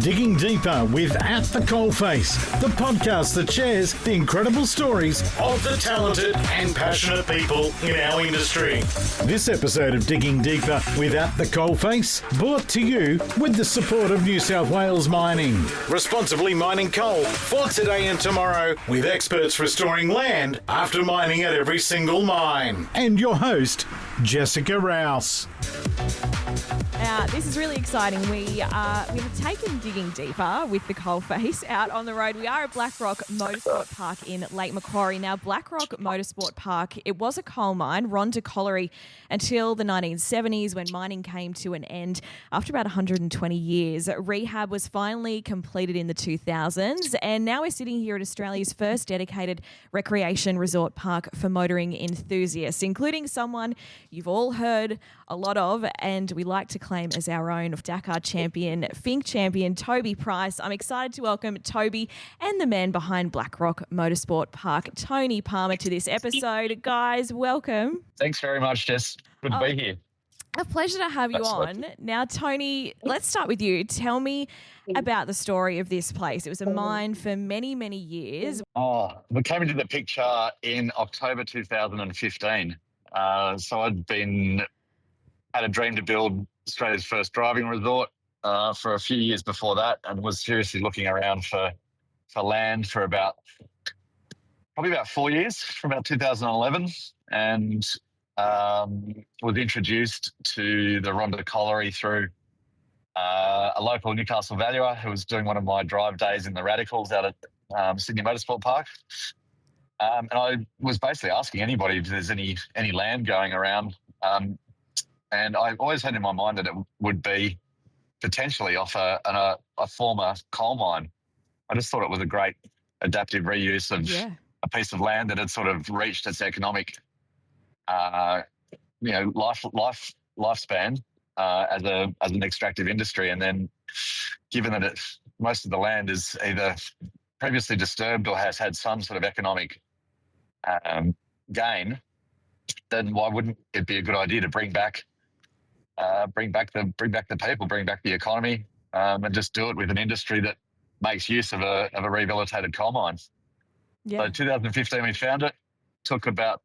Digging Deeper with At the Coalface, the podcast that shares the incredible stories of the talented and passionate people in our industry. This episode of Digging Deeper with At the Coalface, brought to you with the support of New South Wales Mining. Responsibly mining coal for today and tomorrow, with experts restoring land after mining at every single mine. And your host, Jessica Rouse. This is really exciting. We have taken Digging Deeper with the Coalface out on the road. We are at Blackrock Motorsport Park in Lake Macquarie. Now, Blackrock Motorsport Park, it was a coal mine, Rhondda Colliery, until the 1970s when mining came to an end after about 120 years. Rehab was finally completed in the 2000s, and now we're sitting here at Australia's first dedicated recreation resort park for motoring enthusiasts, including someone you've all heard a lot of, and we like to claim as our own, of Dakar champion, Finke champion, Toby Price. I'm excited to welcome Toby and the man behind Blackrock Motorsport Park, Tony Palmer, to this episode. Guys, welcome. Thanks very much, Jess. Good to be here. A pleasure to have you on. Now, Tony, let's start with you. Tell me about the story of this place. It was a mine for many, many years. We came into the picture in October 2015. So had a dream to build Australia's first driving resort for a few years before that, and was seriously looking around for land for probably about 4 years, from about 2011, and was introduced to the Rhondda Colliery through a local Newcastle valuer who was doing one of my drive days in the Radicals out at Sydney Motorsport Park. And I was basically asking anybody if there's any land going around. And I always had in my mind that it would be potentially off a former coal mine. I just thought it was a great adaptive reuse of a piece of land that had sort of reached its economic, lifespan as an extractive industry. And then, given that most of the land is either previously disturbed or has had some sort of economic gain, then why wouldn't it be a good idea to bring back the people, bring back the economy, and just do it with an industry that makes use of a rehabilitated coal mine. Yeah. So 2015 we found it. Took about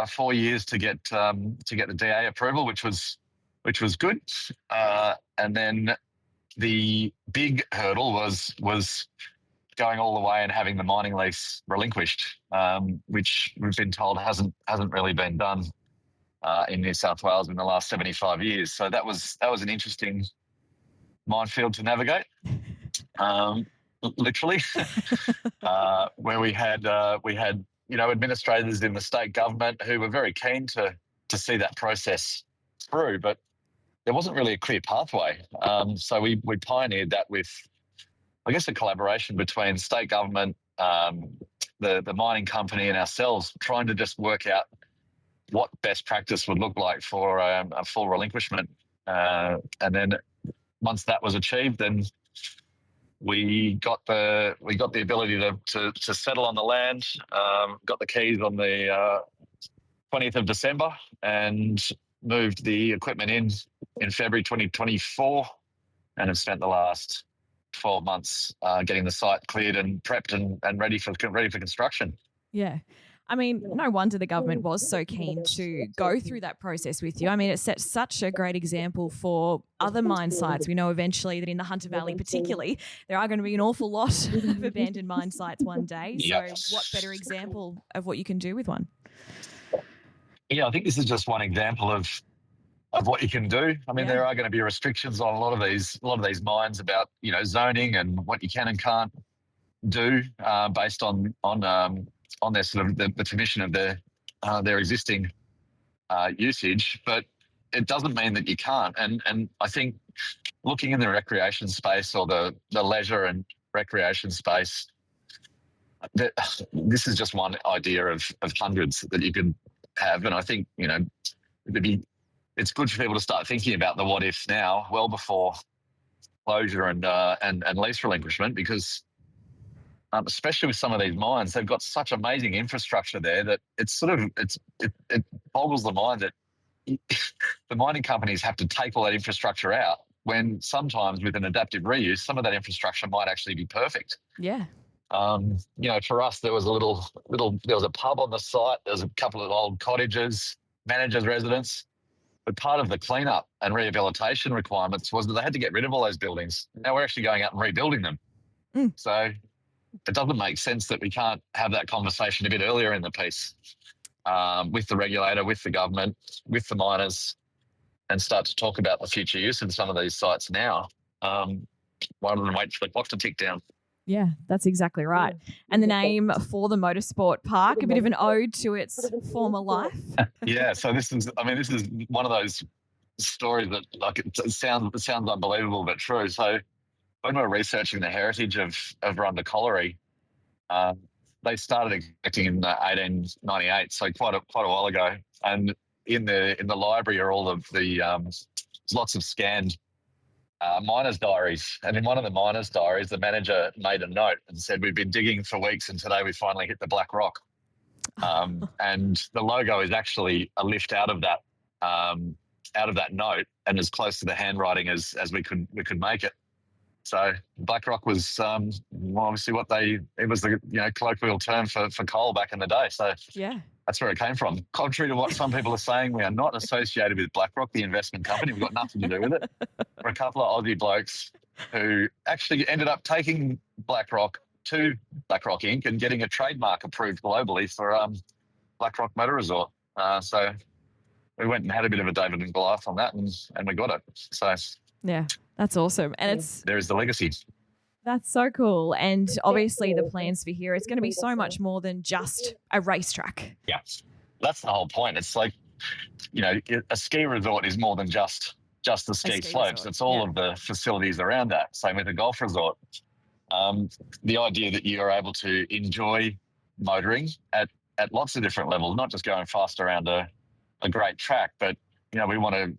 4 years to get the DA approval, which was good. And then the big hurdle was going all the way and having the mining lease relinquished, which we've been told hasn't really been done in New South Wales in the last 75 years. So that was an interesting minefield to navigate, literally, where we had administrators in the state government who were very keen to see that process through, but there wasn't really a clear pathway. So we pioneered that with, I guess, a collaboration between state government, the mining company, and ourselves, trying to just work out what best practice would look like for a full relinquishment. And then once that was achieved, then we got the ability to settle on the land, got the keys on the 20th of December, and moved the equipment in February 2024, and have spent the last 12 months getting the site cleared and prepped and ready for construction. Yeah. I mean, no wonder the government was so keen to go through that process with you. I mean, it sets such a great example for other mine sites. We know eventually that in the Hunter Valley particularly, there are going to be an awful lot of abandoned mine sites one day. Yep. So what better example of what you can do with one? Yeah, I think this is just one example of what you can do. I mean, there are going to be restrictions on a lot of these mines about, zoning and what you can and can't do based on their sort of the permission of their existing usage, but it doesn't mean that you can't. And I think looking in the recreation space or the leisure and recreation space, this is just one idea of hundreds that you could have. And I think it's good for people to start thinking about the what ifs now, well before closure and lease relinquishment, because especially with some of these mines, they've got such amazing infrastructure there that it boggles the mind that the mining companies have to take all that infrastructure out when sometimes with an adaptive reuse, some of that infrastructure might actually be perfect. Yeah. For us, there was there was a pub on the site. There was a couple of old cottages, managers' residence. But part of the cleanup and rehabilitation requirements was that they had to get rid of all those buildings. Now we're actually going out and rebuilding them. So it doesn't make sense that we can't have that conversation a bit earlier in the piece with the regulator, with the government, with the miners, and start to talk about the future use of some of these sites now, rather than wait for the clock to tick down. Yeah, that's exactly right. And the name for the motorsport park, a bit of an ode to its former life. Yeah, so this is one of those stories that it sounds unbelievable but true. So when we're researching the heritage of Rhondda Colliery, they started expecting in 1898, so quite a while ago. And in the library are all of the lots of scanned miners' diaries. And in one of the miners' diaries, the manager made a note and said, "We've been digging for weeks and today we finally hit the Black Rock." And the logo is actually a lift out of that note and as close to the handwriting as we could make it. So Blackrock was obviously it was the colloquial term for coal back in the day. So yeah, that's where it came from. Contrary to what some people are saying, we are not associated with Blackrock, the investment company. We've got nothing to do with it. We're a couple of Aussie blokes who actually ended up taking Blackrock to Blackrock Inc. and getting a trademark approved globally for Blackrock Motor Resort. So we went and had a bit of a David and Goliath on that, and we got it. So yeah, that's awesome. And there is the legacy. That's so cool. And obviously the plans for here, it's going to be so much more than just a racetrack. Yeah, that's the whole point. It's like, a ski resort is more than just the ski slopes. Resort. It's all of the facilities around that. Same with a golf resort. The idea that you are able to enjoy motoring at lots of different levels, not just going fast around a great track, but, we want to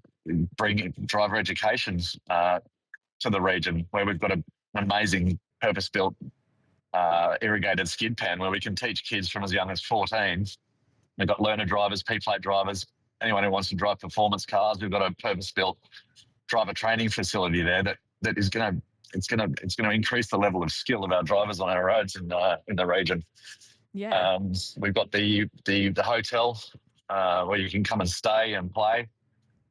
bring driver education to the region where we've got an amazing purpose-built irrigated skid pan where we can teach kids from as young as 14. We've got learner drivers, P-plate drivers, anyone who wants to drive performance cars. We've got a purpose-built driver training facility there that is going to increase the level of skill of our drivers on our roads in the region. Yeah. We've got the hotel where you can come and stay and play,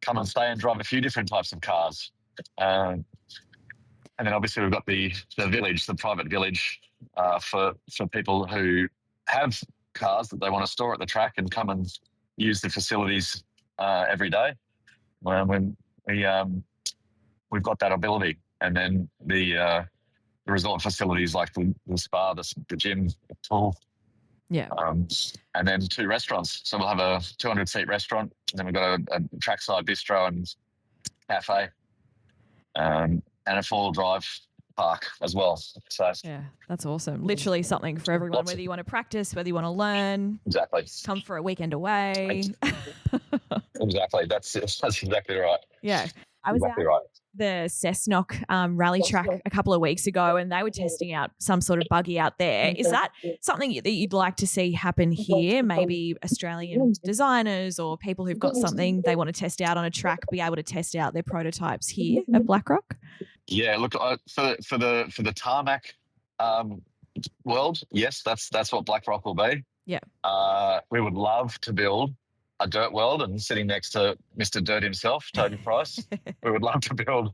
come and stay and drive a few different types of cars. And then obviously we've got the village, the private village for people who have cars that they want to store at the track and come and use the facilities every day. When we've got that ability, and then the resort facilities like the spa, the gym, the pool. Yeah. And then 2 restaurants. So we'll have a 200-seat restaurant, and then we've got a trackside bistro and cafe. And a 4-wheel drive park as well. So yeah, that's awesome. Literally something for everyone, whether you want to practice, whether you want to learn. Exactly. Come for a weekend away. Exactly. That's exactly right. Yeah. I was exactly at right. the Cessnock rally track a couple of weeks ago, and they were testing out some sort of buggy out there. Is that something that you'd like to see happen here? Maybe Australian designers or people who've got something they want to test out on a track be able to test out their prototypes here at Blackrock? Yeah, look, for the tarmac world, yes, that's what Blackrock will be. Yeah. We would love to build a dirt world, and sitting next to Mr. Dirt himself, Toby Price, we would love to build.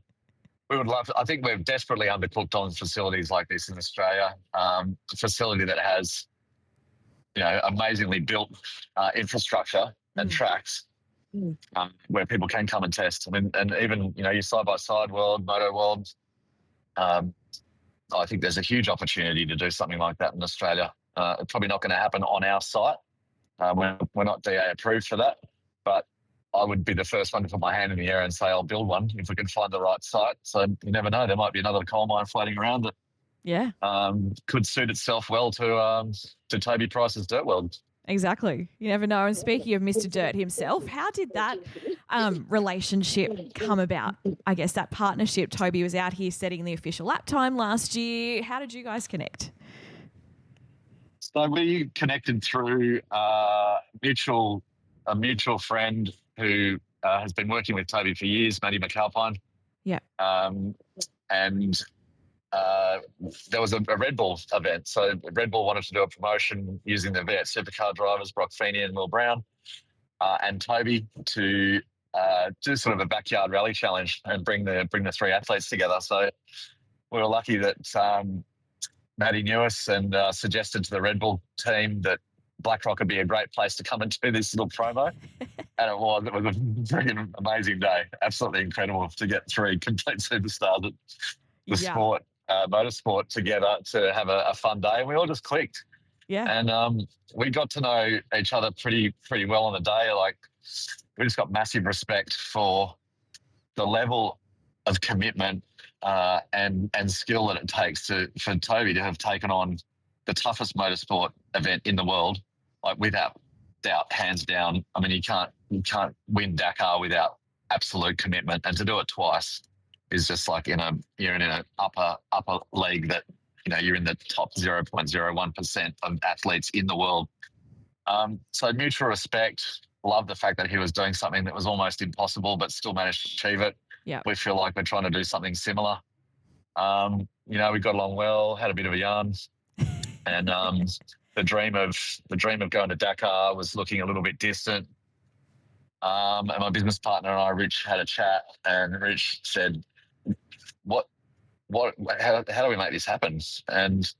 I think we're desperately undercooked on facilities like this in Australia. A facility that has, amazingly built infrastructure and tracks. Where people can come and test. I mean, and even, your side-by-side world, moto world, I think there's a huge opportunity to do something like that in Australia. It's probably not going to happen on our site. We're not DA approved for that, but I would be the first one to put my hand in the air and say I'll build one if we can find the right site. So you never know, there might be another coal mine floating around that could suit itself well to Toby Price's dirt world. Exactly. You never know. And speaking of Mr. Dirt himself, how did that relationship come about? I guess that partnership. Toby was out here setting the official lap time last year. How did you guys connect? So we connected through a mutual friend who has been working with Toby for years, Matty McAlpine. Yeah. And there was a Red Bull event. So Red Bull wanted to do a promotion using the V8 supercar drivers, Brock Feeney and Will Brown, and Toby to do sort of a backyard rally challenge and bring the three athletes together. So we were lucky that Maddie knew us and suggested to the Red Bull team that Blackrock would be a great place to come and do this little promo. And it was a freaking amazing day. Absolutely incredible to get three complete superstars at the sport, motorsport together to have a fun day. And we all just clicked. Yeah. And we got to know each other pretty well on the day. Like, we just got massive respect for the level of commitment and skill that it takes for Toby to have taken on the toughest motorsport event in the world, like without doubt, hands down. I mean, you can't win Dakar without absolute commitment, and to do it twice is just like you're in an upper league that, you know, you're in the top 0.01% of athletes in the world. So mutual respect. Love the fact that he was doing something that was almost impossible but still managed to achieve it. Yeah. We feel like we're trying to do something similar. You know, we got along well, had a bit of a yarn, and the dream of going to Dakar was looking a little bit distant. And my business partner and I, Rich, had a chat, and Rich said, how do we make this happen? And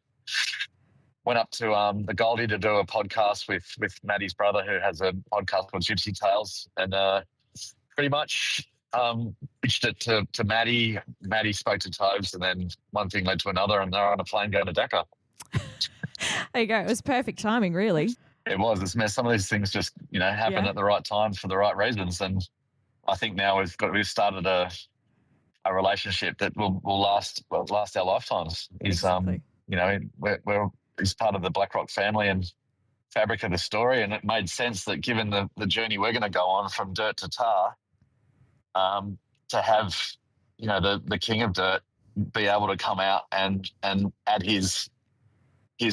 went up to the Goldie to do a podcast with Maddie's brother, who has a podcast called Gypsy Tales, and pretty much pitched it to Maddie. Maddie spoke to Tobes, and then one thing led to another, and they're on a plane going to Dakar. There you go. It was perfect timing, really. It was. Some of these things just, you know, happen at the right time for the right reasons, and I think now we've started a relationship that will last our lifetimes. Exactly. You know, he's part of the Blackrock family and fabric of the story, and it made sense that given the journey we're going to go on from dirt to tar, to have, you know, the king of dirt be able to come out and add his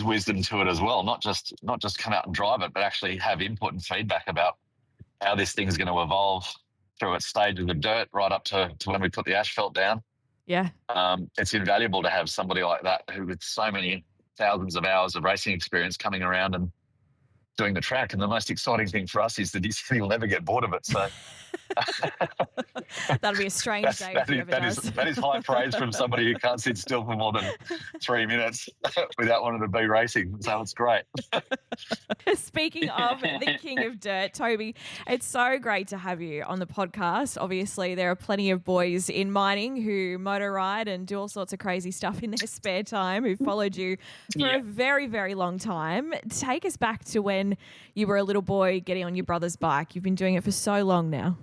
wisdom to it as well, not just come out and drive it, but actually have input and feedback about how this thing's going to evolve through its stages of dirt right up to when we put the asphalt down. Yeah. It's invaluable to have somebody like that who, with so many thousands of hours of racing experience, coming around and doing the track. And the most exciting thing for us is that he'll never get bored of it. So that'll be a strange day if he ever does. That is high praise from somebody who can't sit still for more than 3 minutes without wanting to be racing. So it's great. Speaking of the king of dirt, Toby, it's so great to have you on the podcast. Obviously, there are plenty of boys in mining who motor ride and do all sorts of crazy stuff in their spare time, who followed you for a very, very long time. Take us back to when you were a little boy getting on your brother's bike. You've been doing it for so long now.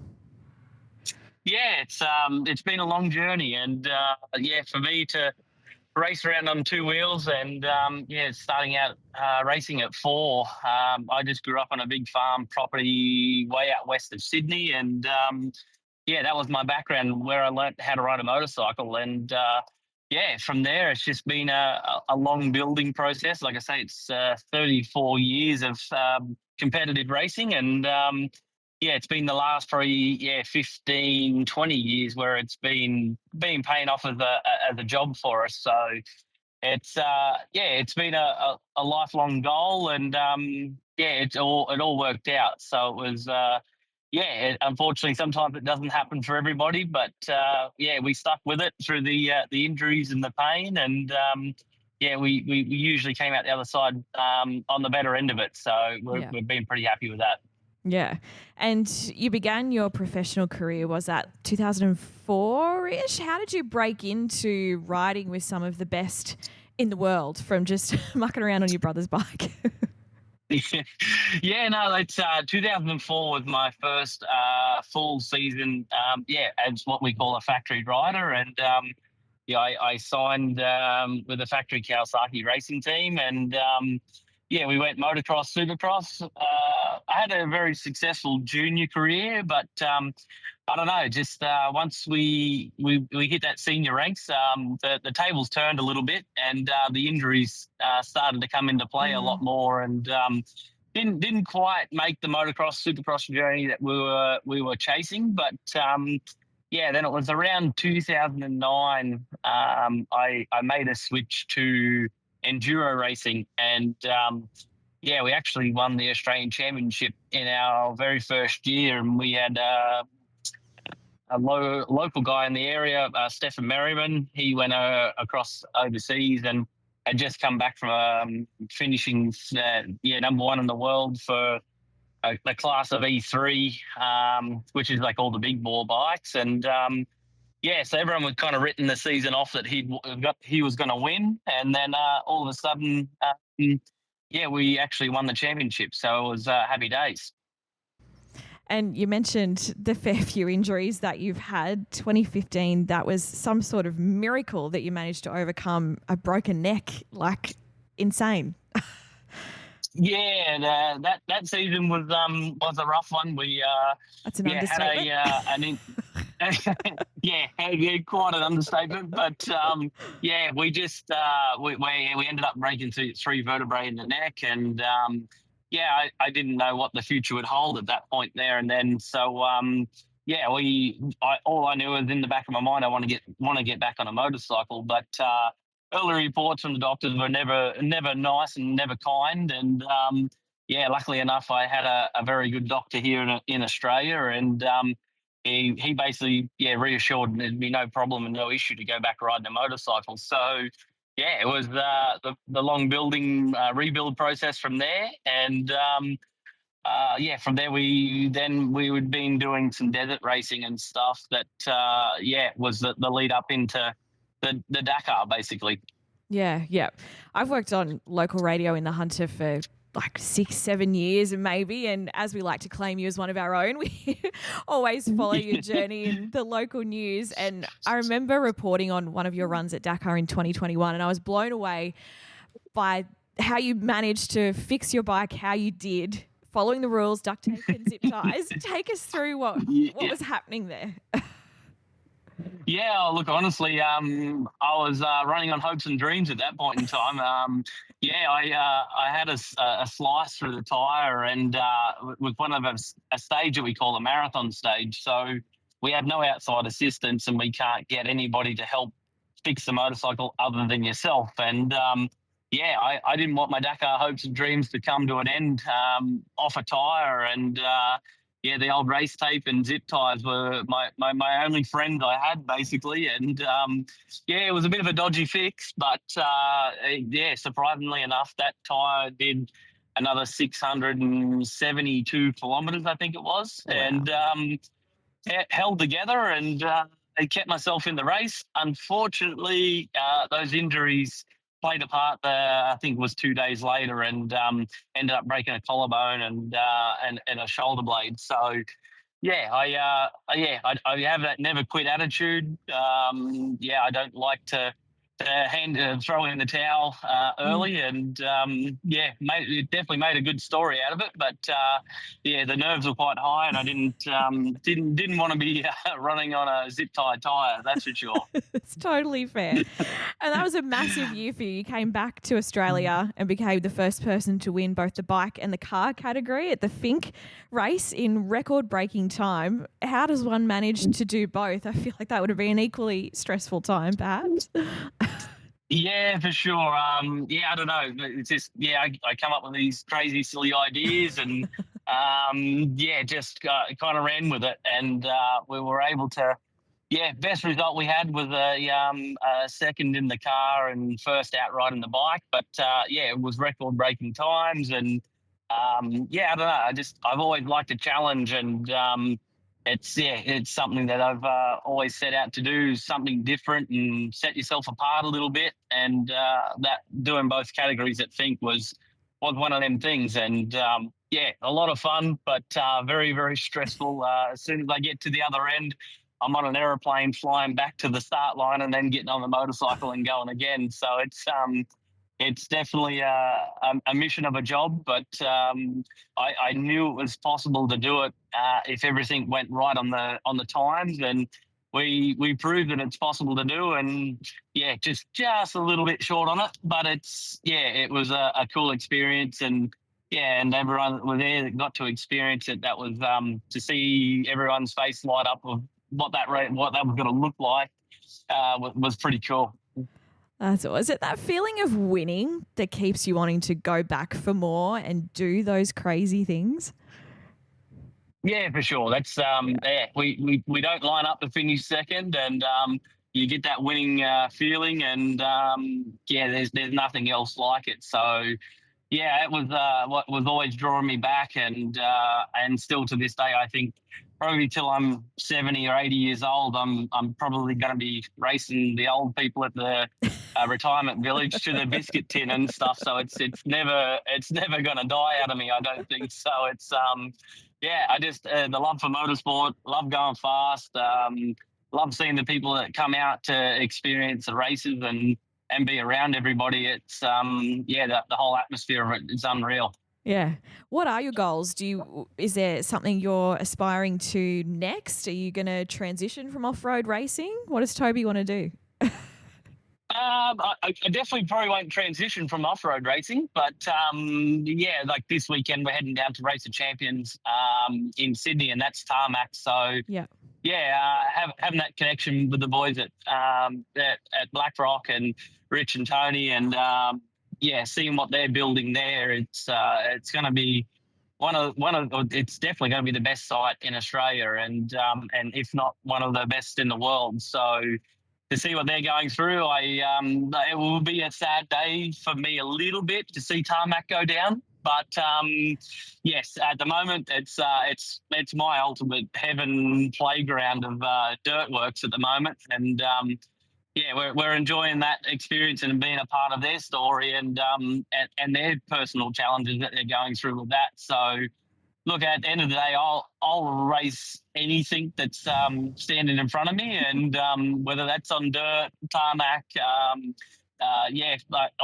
Yeah, it's been a long journey, and for me to race around on two wheels and starting out racing at 4. I just grew up on a big farm property way out west of Sydney, and that was my background where I learnt how to ride a motorcycle. And from there it's just been a long building process. Like I say, it's 34 years of competitive racing, and it's been the last probably 15, 20 years where it's been paying off as a job for us. So it's it's been a lifelong goal, and it all worked out. So it was unfortunately sometimes it doesn't happen for everybody, but we stuck with it through the injuries and the pain, and we usually came out the other side on the better end of it. So we've been pretty happy with that. Yeah. And you began your professional career, was that 2004-ish? How did you break into riding with some of the best in the world from just mucking around on your brother's bike? It's 2004 was my first full season, as what we call a factory rider. And, I signed with the factory Kawasaki racing team, and we went motocross, supercross. I had a very successful junior career, but I don't know, just once we hit that senior ranks, the tables turned a little bit, and the injuries started to come into play a lot more, and didn't quite make the motocross, supercross journey that we were chasing. But then it was around 2009. I made a switch to enduro racing, and we actually won the Australian Championship in our very first year, and we had a local guy in the area, Stefan Merriman. He went across overseas and had just come back from finishing number one in the world for the class of E3, which is like all the big bore bikes. And so everyone was kind of written the season off that he was going to win, and then all of a sudden, we actually won the championship. So it was happy days. And you mentioned the fair few injuries that you've had. 2015, that was some sort of miracle that you managed to overcome a broken neck, like insane. Yeah, that season was a rough one. We that's an understatement. Had quite an understatement. But we just we ended up breaking 3 vertebrae in the neck, and I didn't know what the future would hold at that point there and then. So all I knew was in the back of my mind, I want to get back on a motorcycle, but early reports from the doctors were never nice and never kind. And luckily enough, I had a very good doctor here in Australia, and he basically reassured there'd be no problem and no issue to go back riding a motorcycle. So it was the long rebuild process from there, and from there we would been doing some desert racing and stuff that was the lead up into the Dakar, basically. Yeah. I've worked on local radio in the Hunter for like 6-7 years maybe, and as we like to claim you as one of our own, we always follow your journey in the local news. And I remember reporting on one of your runs at Dakar in 2021, and I was blown away by how you managed to fix your bike, how you did, following the rules, duct tape and zip ties. Take us through what was happening there. Yeah, look, honestly, I was running on hopes and dreams at that point in time. I had a slice through the tyre, and with one of a stage that we call a marathon stage. So we have no outside assistance, and we can't get anybody to help fix the motorcycle other than yourself. And I didn't want my Dakar hopes and dreams to come to an end off a tyre, and the old race tape and zip ties were my only friend I had, basically. And it was a bit of a dodgy fix, but surprisingly enough, that tyre did another 672 kilometres, I think it was. Wow. And it held together, and I kept myself in the race. Unfortunately, those injuries played a part I think it was 2 days later, and ended up breaking a collarbone and a shoulder blade. So I have that never quit attitude. I don't like to throw in the towel early, and it definitely made a good story out of it. But the nerves were quite high, and I didn't want to be running on a zip tie tyre. That's for sure. It's totally fair. And that was a massive year for you. You came back to Australia and became the first person to win both the bike and the car category at the Finke race in record-breaking time. How does one manage to do both? I feel like that would have been an equally stressful time, perhaps. Yeah, for sure. I don't know. It's just, I come up with these crazy, silly ideas, and just kind of ran with it. And we were able to, best result we had was a second in the car and first outright in the bike. But it was record-breaking times, and I don't know. I've always liked a challenge, and it's something that I've always set out to do, something different and set yourself apart a little bit. And that doing both categories at Finke was one of them things. And a lot of fun, but very, very stressful. As soon as I get to the other end, I'm on an aeroplane flying back to the start line and then getting on the motorcycle and going again. So it's definitely a mission of a job, but I knew it was possible to do it if everything went right on the times, and we proved that it's possible to do. And just a little bit short on it, but it was a cool experience, and everyone that was there that got to experience it, that was to see everyone's face light up of what that was going to look like was pretty cool. So is it that feeling of winning that keeps you wanting to go back for more and do those crazy things? Yeah, for sure. That's we don't line up to finish second, and you get that winning feeling, and there's nothing else like it. So yeah, it was what was always drawing me back, and still to this day, I think probably till I'm 70 or 80 years old, I'm probably going to be racing the old people at the retirement village to the biscuit tin and stuff. So it's never going to die out of me, I don't think. So it's I just the love for motorsport, love going fast, love seeing the people that come out to experience the races and be around everybody. It's the whole atmosphere of it is unreal. Yeah. What are your goals? Is there something you're aspiring to next? Are you going to transition from off-road racing? What does Toby want to do? I definitely probably won't transition from off-road racing, but like this weekend we're heading down to Race of Champions in Sydney, and that's tarmac. So having that connection with the boys at Blackrock and Rich and Tony, and seeing what they're building there, it's going to be it's definitely going to be the best site in Australia, and if not one of the best in the world. So to see what they're going through, it will be a sad day for me a little bit to see tarmac go down. But yes, at the moment it's my ultimate heaven playground of dirt works at the moment, and we're enjoying that experience and being a part of their story and their personal challenges that they're going through with that. So look, at the end of the day, I'll race anything that's standing in front of me, and whether that's on dirt, tarmac, on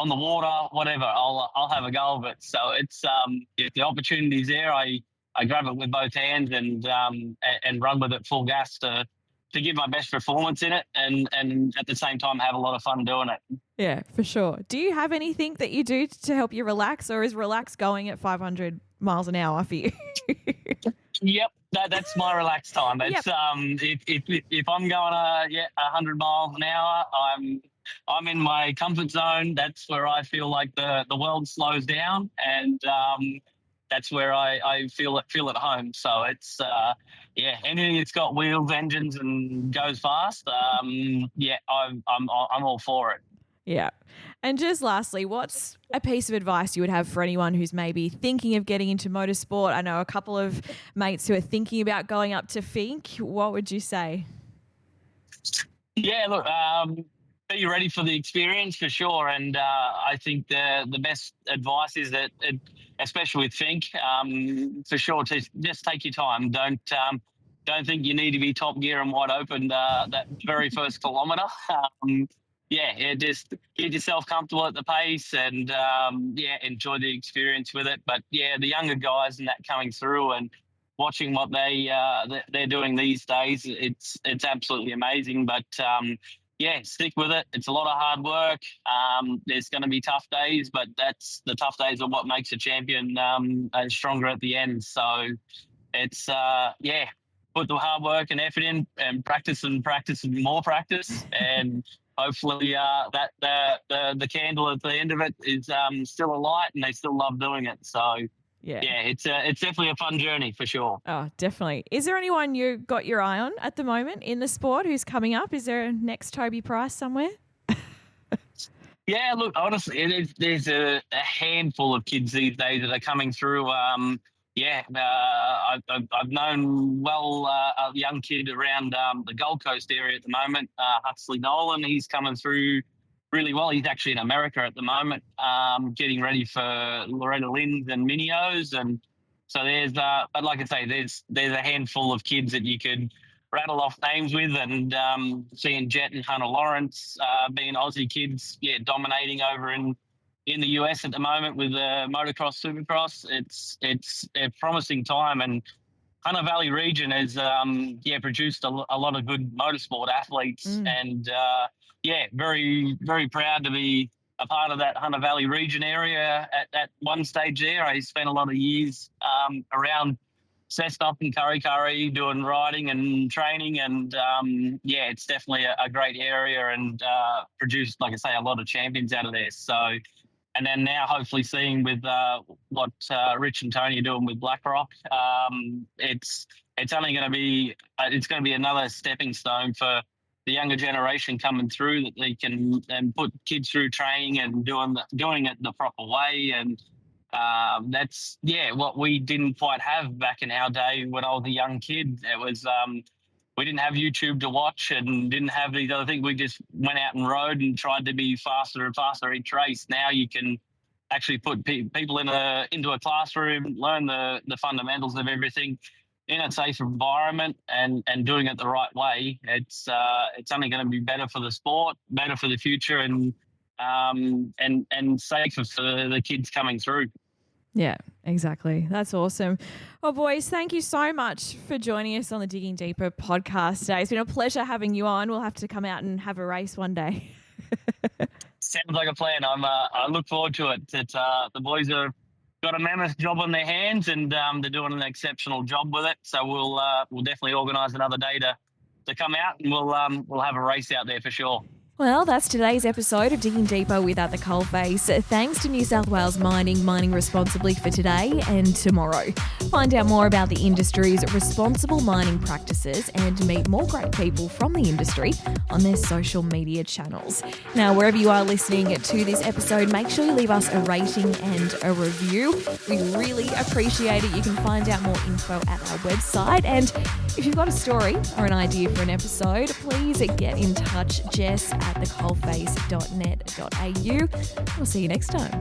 the water, whatever, I'll have a go of it. So it's if the opportunity's there, I grab it with both hands and run with it full gas to give my best performance in it, and at the same time have a lot of fun doing it. Yeah, for sure. Do you have anything that you do to help you relax, or is relax going at 500 miles an hour for you? Yep, that's my relaxed time. It's if I'm going 100 miles an hour, I'm in my comfort zone. That's where I feel like the world slows down, and that's where I feel at home. So it's anything that's got wheels, engines, and goes fast. I'm all for it. Yeah. And just lastly, what's a piece of advice you would have for anyone who's maybe thinking of getting into motorsport? I know a couple of mates who are thinking about going up to Finke. What would you say? Yeah, look, be ready for the experience for sure. And I think the best advice is that, especially with Finke, for sure, to just take your time. Don't think you need to be top gear and wide open that very first kilometre. Just get yourself comfortable at the pace and enjoy the experience with it. But the younger guys and that coming through and watching what they're doing these days, it's absolutely amazing. But stick with it. It's a lot of hard work. There's going to be tough days, but that's the tough days are what makes a champion stronger at the end. So it's put the hard work and effort in, and practice and more practice, and hopefully that the candle at the end of it is still alight, and they still love doing it. So it's definitely a fun journey for sure. Oh, definitely. Is there anyone you got your eye on at the moment in the sport who's coming up? Is there a next Toby Price somewhere? Yeah, look, honestly, there's a handful of kids these days that are coming through. I've known a young kid around the Gold Coast area at the moment, Huxley Nolan. He's coming through really well. He's actually in America at the moment, getting ready for Loretta Lynn's and Minios. And so there's, but like I say, there's a handful of kids that you could rattle off names with, and seeing Jet and Hunter Lawrence being Aussie kids, dominating over in the US at the moment with motocross, supercross. It's a promising time, and Hunter Valley region has produced a lot of good motorsport athletes, and very, very proud to be a part of that Hunter Valley region area at one stage there. I spent a lot of years around Cessnock and Curry doing riding and training. And, it's definitely a great area and produced, like I say, a lot of champions out of there. So, and then now hopefully seeing with what Rich and Tony are doing with Blackrock, it's only going to be another stepping stone for the younger generation coming through, that they can and put kids through training and doing it the proper way. And that's what we didn't quite have back in our day when I was a young kid. It was we didn't have YouTube to watch and didn't have these other things. We just went out and rode and tried to be faster and faster each race. Now you can actually put people into a classroom, learn the fundamentals of everything in a safe environment and doing it the right way. It's only going to be better for the sport, better for the future, and safer for the kids coming through. Yeah, exactly. That's awesome. Well, boys, thank you so much for joining us on the Digging Deeper podcast today. It's been a pleasure having you on. We'll have to come out and have a race one day. Sounds like a plan. I look forward to it. The boys have got a mammoth job on their hands, and they're doing an exceptional job with it. So we'll definitely organise another day to come out, and we'll have a race out there for sure. Well, that's today's episode of Digging Deeper with At the Coalface. Thanks to New South Wales mining responsibly for today and tomorrow. Find out more about the industry's responsible mining practices and meet more great people from the industry on their social media channels. Now, wherever you are listening to this episode, make sure you leave us a rating and a review. We really appreciate it. You can find out more info at our website. And if you've got a story or an idea for an episode, please get in touch. Jess at thecoalface.net.au. We'll see you next time.